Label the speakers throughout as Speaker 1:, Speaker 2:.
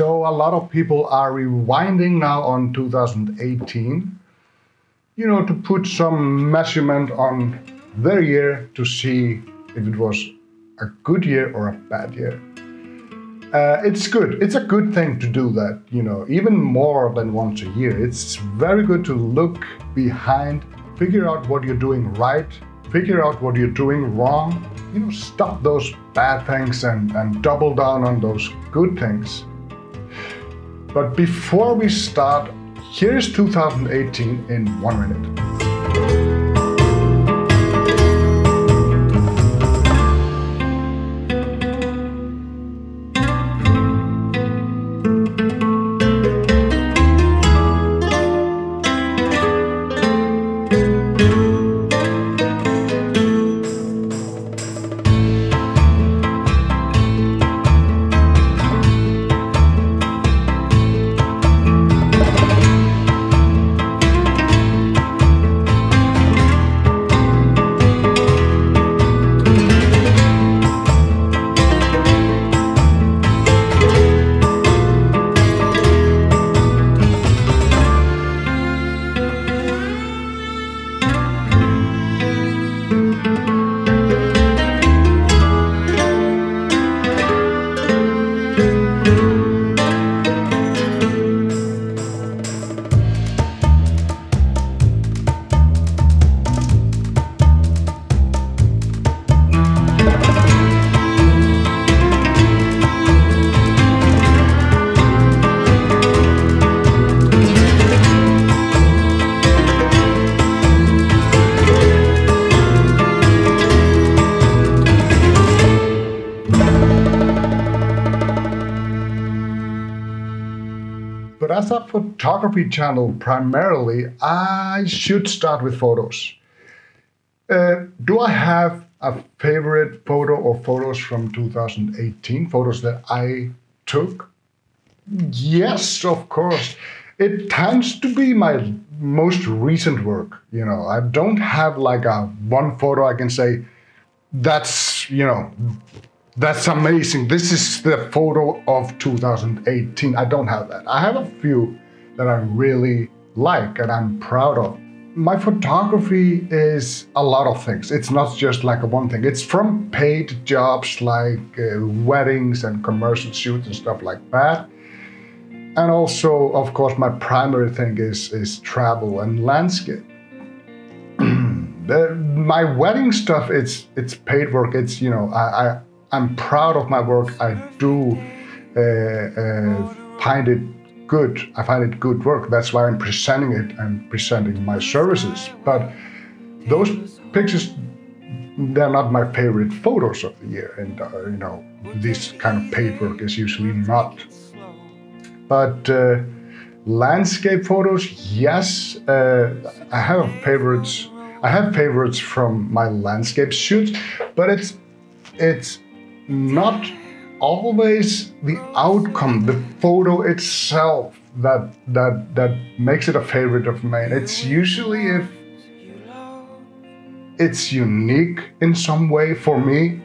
Speaker 1: So a lot of people are rewinding now on 2018, to put some measurement on their year to see if it was a good year or a bad year. It's good. It's a good thing to do that, even more than once a year. It's very good to look behind, figure out what you're doing right, figure out what you're doing wrong, stop those bad things and double down on those good things. But before we start, here's 2018 in 1 minute. But as a photography channel, primarily, I should start with photos. Do I have a favorite photo or photos from 2018? Photos that I took? Yes, of course. It tends to be my most recent work. I don't have like a one photo I can say, that's amazing. This is the photo of 2018. I don't have that. I have a few that I really like and I'm proud of. My photography is a lot of things. It's not just like a one thing. It's from paid jobs like weddings and commercial shoots and stuff like that. And also, of course, my primary thing is travel and landscape. My wedding stuff, it's paid work. It's, I'm proud of my work. I do find it good. I find it good work. That's why I'm presenting it and presenting my services. But those pictures, they're not my favorite photos of the year. And, this kind of paid work is usually not. But landscape photos, yes, I have favorites. I have favorites from my landscape shoots, but it's not always the outcome, the photo itself that makes it a favorite of mine. It's usually if it's unique in some way for me.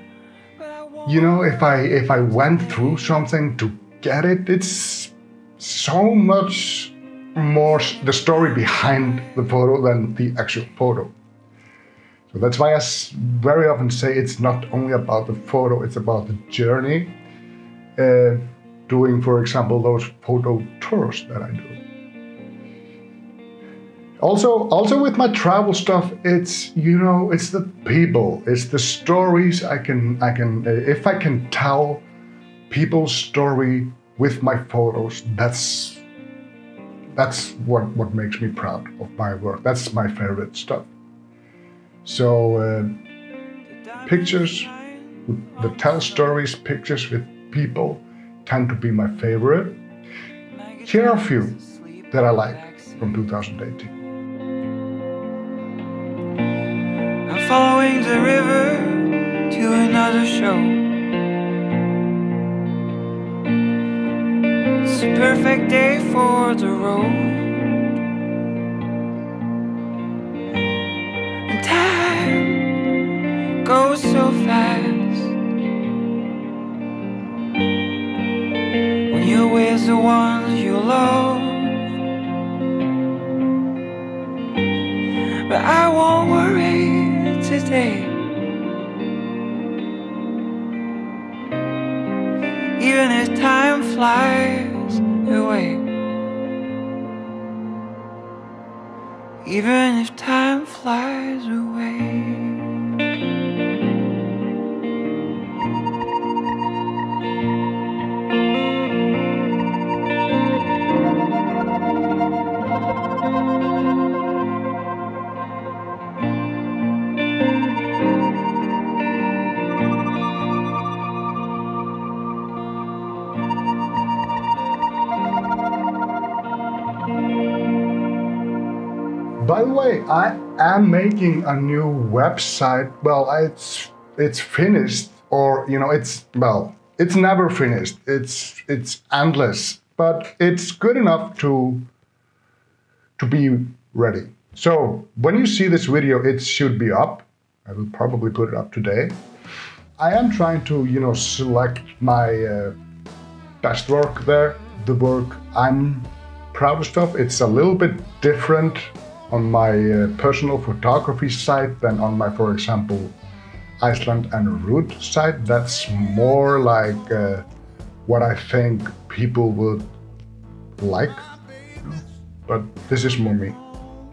Speaker 1: If I went through something to get it, it's so much more the story behind the photo than the actual photo. So that's why I very often say it's not only about the photo, it's about the journey. Doing, for example, those photo tours that I do. Also with my travel stuff, it's it's the people, it's the stories I can if I can tell people's story with my photos, that's what makes me proud of my work. That's my favorite stuff. So pictures that tell stories, pictures with people tend to be my favorite. Here are a few that I like from 2018.
Speaker 2: I'm following the river to another show. It's a perfect day for the road. Goes so fast when you're with the ones you love. But I won't worry today, even if time flies away. Even if time flies away.
Speaker 1: By the way, I am making a new website. Well, it's finished, or it's never finished. It's endless, but it's good enough to be ready. So when you see this video, it should be up. I will probably put it up today. I am trying to select my best work there, the work I'm proudest of. It's a little bit different on my personal photography site than on my, for example, Iceland and Root site. That's more like what I think people would like. But this is more me.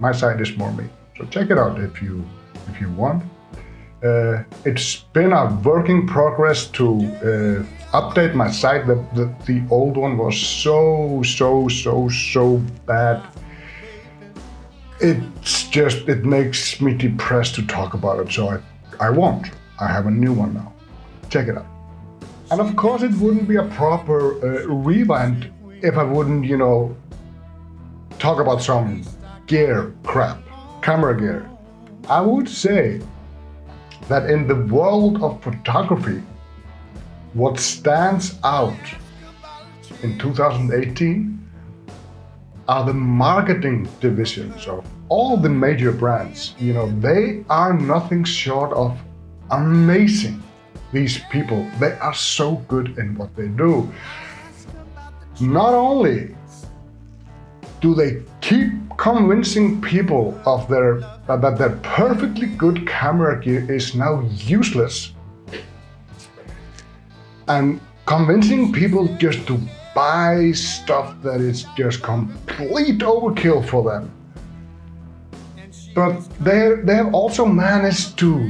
Speaker 1: My site is more me. So check it out if you want. It's been a work in progress to update my site. The old one was so bad. It makes me depressed to talk about it, so I won't. I have a new one now. Check it out. And of course it wouldn't be a proper rewind if I wouldn't, talk about some gear crap, camera gear. I would say that in the world of photography, what stands out in 2018 are the marketing divisions of all the major brands. They are nothing short of amazing. These people, they are so good in what they do. Not only do they keep convincing people of that their perfectly good camera gear is now useless, and convincing people just to buy stuff that is just complete overkill for them. But they have also managed to,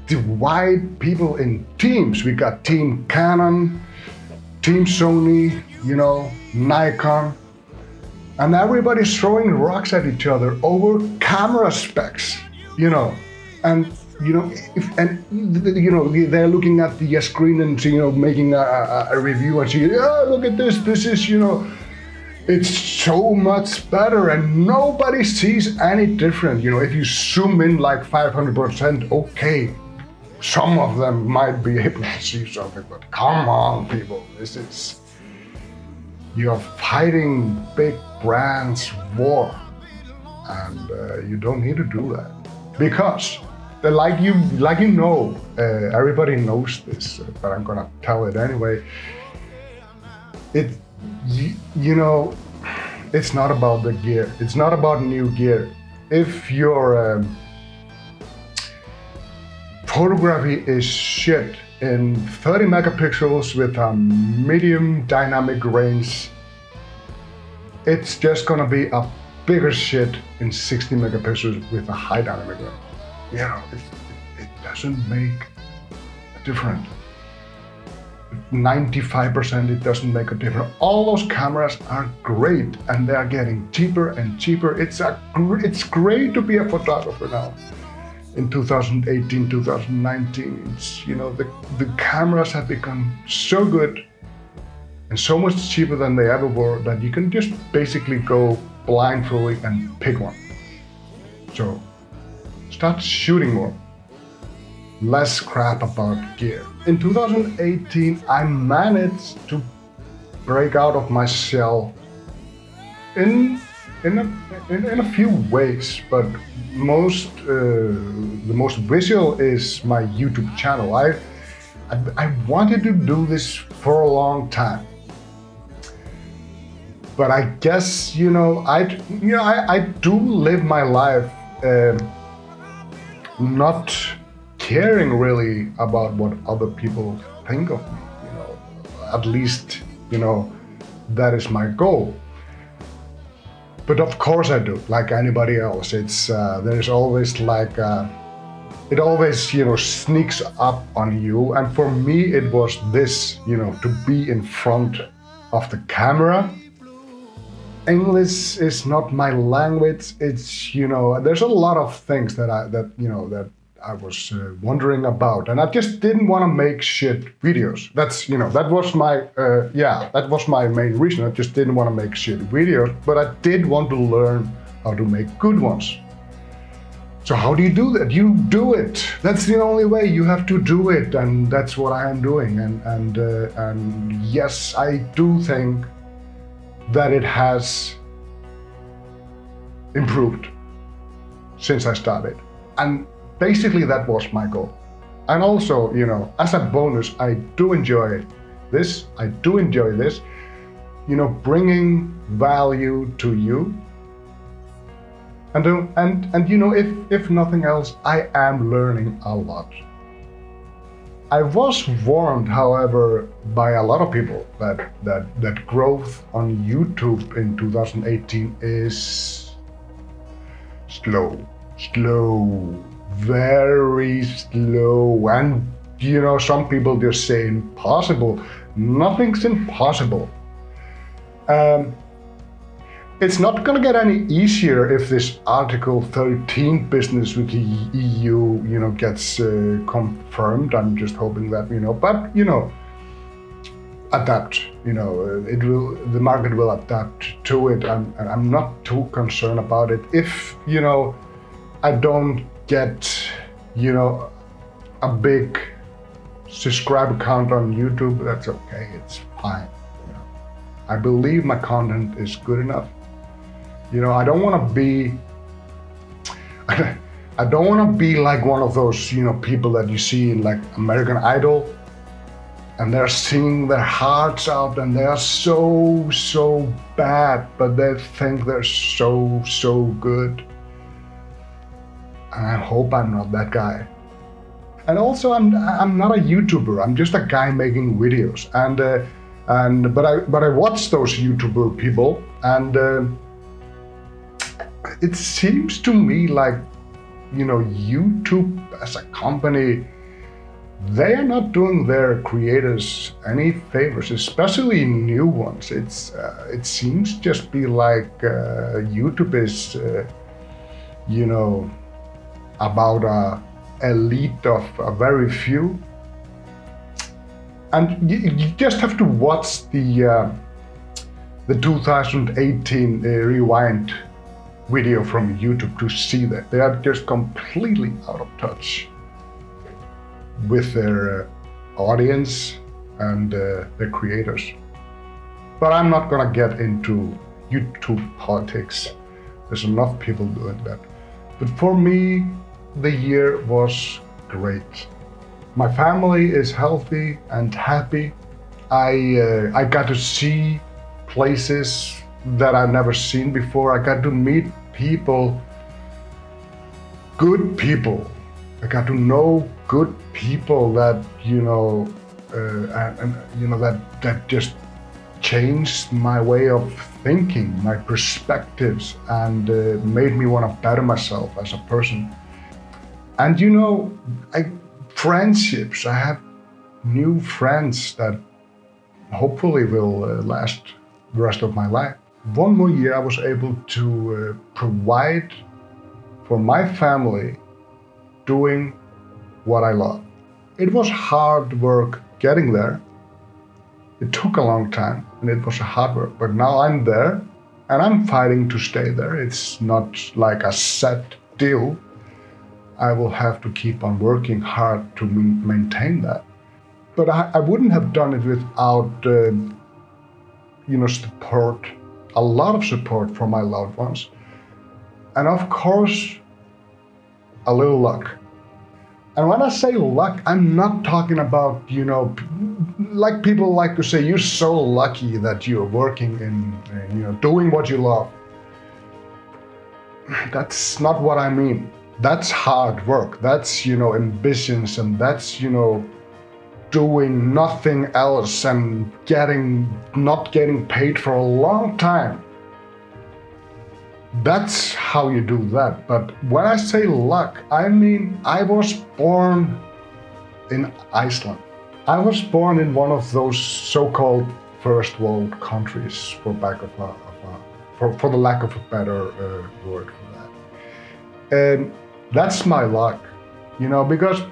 Speaker 1: divide people in teams. We got Team Canon, Team Sony, Nikon, and everybody's throwing rocks at each other over camera specs, and they're looking at the screen and making a review and saying, oh, look at this. This is it's so much better, and nobody sees any different. If you zoom in like 500%, okay, some of them might be able to see something, but come on, people, you're fighting big brands' war, and you don't need to do that, because everybody knows this, but I'm gonna tell it anyway. It's not about the gear. It's not about new gear. If your photography is shit in 30 megapixels with a medium dynamic range, it's just gonna be a bigger shit in 60 megapixels with a high dynamic range. It doesn't make a difference. 95% it doesn't make a difference. All those cameras are great, and they are getting cheaper and cheaper. It's great to be a photographer now in 2018, 2019. The cameras have become so good and so much cheaper than they ever were that you can just basically go blindfolded and pick one. So start shooting more. Less crap about gear. In 2018, I managed to break out of my shell in a few ways, but the most visual is my YouTube channel. I wanted to do this for a long time. But I guess, I do live my life not caring really about what other people think of me, at least, that is my goal. But of course I do, like anybody else. It's there's always like it always sneaks up on you, and for me it was this, to be in front of the camera. English is not my language. It's there's a lot of things that I was wondering about, and I just didn't want to make shit videos. That's that was my main reason. I just didn't want to make shit videos, but I did want to learn how to make good ones. So how do you do that? You do it. That's the only way. You have to do it, and that's what I am doing. And yes, I do think that it has improved since I started. And basically that was my goal. And also, as a bonus, I do enjoy this. I do enjoy this, bringing value to you. And if nothing else, I am learning a lot. I was warned, however, by a lot of people that growth on YouTube in 2018 is slow, very slow. And some people just say impossible. Nothing's impossible. It's not going to get any easier if this Article 13 business with the EU, gets confirmed. I'm just hoping that, but, adapt. The market will adapt to it. I'm not too concerned about it. If, I don't get, a big subscriber count on YouTube, that's okay. It's fine. I believe my content is good enough. I don't want to be like one of those, people that you see in like American Idol, and they're singing their hearts out and they are so bad, but they think they're so good. And I hope I'm not that guy. And also I'm not a YouTuber. I'm just a guy making videos. But I watch those YouTuber people, and it seems to me like, YouTube as a company, they are not doing their creators any favors, especially new ones. It seems just be like YouTube is, about a elite of a very few. And you just have to watch the 2018 Rewind video from YouTube to see that. They are just completely out of touch with their audience and their creators. But I'm not gonna get into YouTube politics. There's enough people doing that. But for me, the year was great. My family is healthy and happy. I got to see places that I've never seen before. I got to meet people, good people. I got to know good people that, that just changed my way of thinking, my perspectives, and made me want to better myself as a person. And friendships, I have new friends that hopefully will last the rest of my life. One more year I was able to provide for my family doing what I love. It was hard work getting there. It took a long time and it was a hard work, but now I'm there and I'm fighting to stay there. It's not like a set deal. I will have to keep on working hard to maintain that. But I wouldn't have done it without, support, a lot of support from my loved ones. And of course, a little luck. And when I say luck, I'm not talking about, like people like to say, you're so lucky that you're working in, doing what you love. That's not what I mean. That's hard work. That's, ambitions, and that's, doing nothing else and not getting paid for a long time. That's how you do that. But when I say luck, I mean I was born in Iceland. I was born in one of those so-called first world countries, for the lack of a better word for that. And that's my luck, because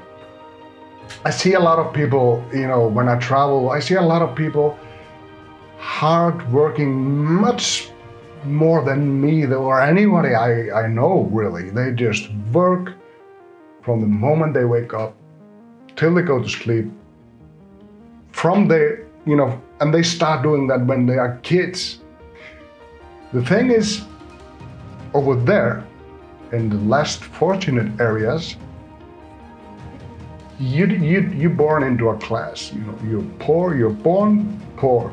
Speaker 1: I see a lot of people, when I travel, I see a lot of people hard-working, much more than me or anybody I know, really. They just work from the moment they wake up till they go to sleep. From there, and they start doing that when they are kids. The thing is, over there, in the less fortunate areas, you're born into a class. You're poor, you're born poor,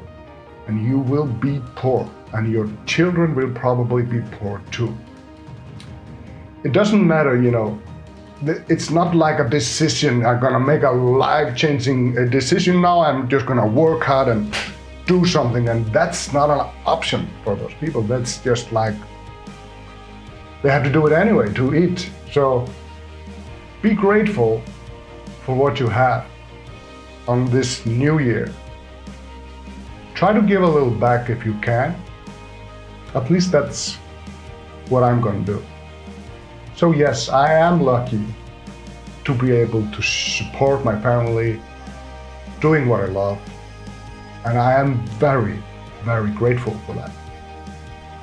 Speaker 1: and you will be poor, and your children will probably be poor too. It doesn't matter, it's not like a decision. I'm gonna make a life-changing decision now. I'm just gonna work hard and do something, and that's not an option for those people. That's just like they have to do it anyway to eat. So be grateful for what you have on this new year. Try to give a little back if you can. At least that's what I'm going to do. So yes, I am lucky to be able to support my family doing what I love. And I am very, very grateful for that.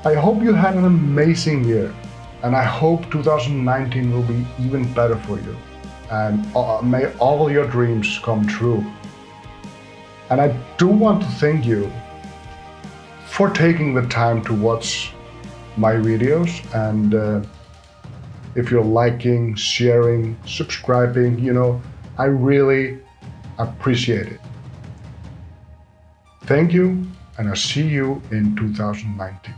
Speaker 1: I hope you had an amazing year. And I hope 2019 will be even better for you. And may all your dreams come true. And I do want to thank you for taking the time to watch my videos. And if you're liking, sharing, subscribing, I really appreciate it. Thank you, and I'll see you in 2019.